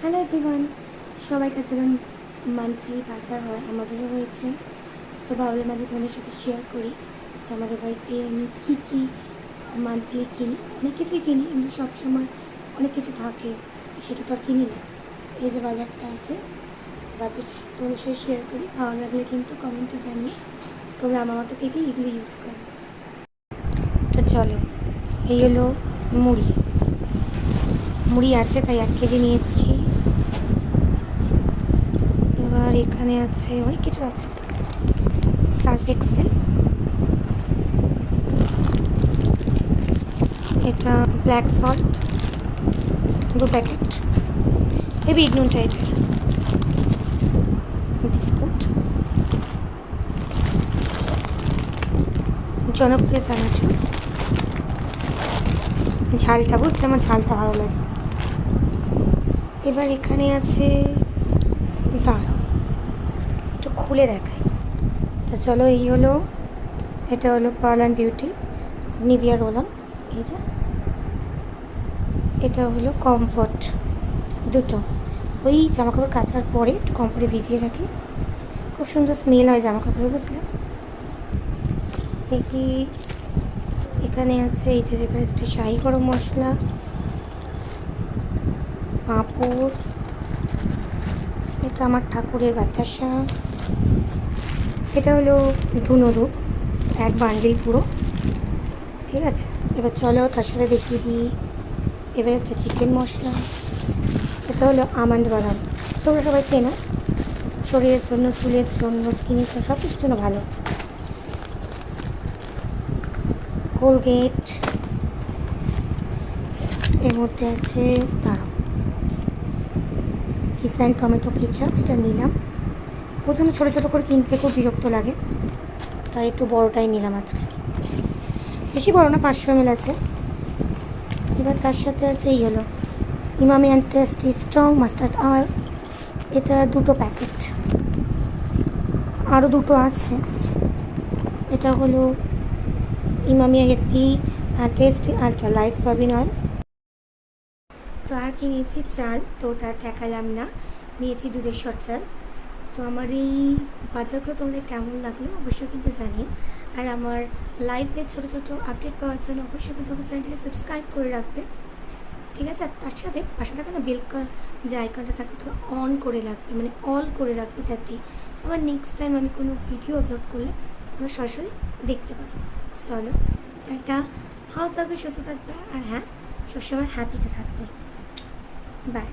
Hello everyone, সবাই কাছে monthly বাজার হয়, আমাদেরও হয়েছে। তো ভাবলাম মাঝে তোমাদের সাথে শেয়ার করি যে আমাদের বাড়িতে আমি কী মান্থলি কিনি। অনেক কিছুই কিনি, কিন্তু সবসময় অনেক কিছু থাকে, সেটা তো আর কিনি না। এই যে বাজারটা আছে, তো ভাবছি তোমাদের সাথে শেয়ার করি। ভালো লাগলে কিন্তু কমেন্টে জানিয়ে তোমরা আমার মতো কে এগুলো ইউজ করো। তো চলো, এই হলো মুড়ি মুড়ি আছে, তাই 1 কেজি নিয়ে এসেছি। আর এখানে আছে অনেক কিছু আছে, সার্ফ এক্সেল, এটা ব্ল্যাক সল্ট 2 প্যাকেট, হেভি ইগনুন টাইপের বিস্কুট, জনপ্রিয় চানাচুর, ঝালটা বুঝতে আমার ঝালটা ভালো লাগে। এবার এখানে আছে, দাঁড়াও একটু খুলে দেখাই। তা চলো, এই হলো, এটা হলো pearl and beauty Nivea roll on, এই যে। এটা হলো কমফর্ট, দুটো। ওই জামাকাপড় কাচার পরে একটু কমফর্টে ভিজিয়ে রাখি, খুব সুন্দর স্মেল হয় জামাকাপড়ে, বুঝলাম। দেখি এখানে আছে এই যে এভারেস্টের শাহি গরম মশলা, পাঁপড়, এটা আমার ঠাকুরের বাতাসা, এটা হলো ধুনো ধূপ, 1 বান্ডিল পুরো, ঠিক আছে। এবার চলো তার সাথে দেখিয়ে দিই এভারেস্টের চিকেন মশলা, এটা হলো আমন্ড বাদাম, তোমরা সবাই চেনো, শরীরের জন্য, চুলের জন্য, স্কিনের জন্য, সব কিছুর জন্য ভালো। কোলগেট, এর মধ্যে আছে দাঁড়াও কিষান টমেটো কেচাপ, এটা নিলাম। প্রথমে ছোটো ছোটো করে কিনতে খুব বিরক্ত লাগে, তাই একটু বড়টাই নিলাম আজকে, বেশি বড় না, 500 ml আছে। এবার তার সাথে আছে এই হলো Emami and tasty strong mustard oil, এটা 2 প্যাকেট, আরও 2 আছে। এটা হলো Emami healthy tasty ultra light soybean oil. তো আর কি নিয়েছি, চাল, তো ওটা দেখালাম না। নিয়েছি দুধেশ্বর চাল। তো আমার এই বাজারগুলো তোমাদের কেমন লাগলো অবশ্যই কিন্তু জানিও। আর আমার লাইভের ছোটো ছোটো আপডেট পাওয়ার জন্য অবশ্যই কিন্তু আমার চ্যানেলটাকে সাবস্ক্রাইব করে রাখবে, ঠিক আছে। আর তার সাথে পাশে থাকা না বেল যে আইকনটা থাকে ওটা অন করে রাখবে, মানে অল করে রাখবে, যাতে আবার নেক্সট টাইম আমি কোনো ভিডিও আপলোড করলে তোমরা সরাসরি দেখতে পারো। চলো একটা ভালো থাকবে, সুস্থ থাকবে, আর হ্যাঁ, সবসময় হ্যাপিতে থাকবে। বাই।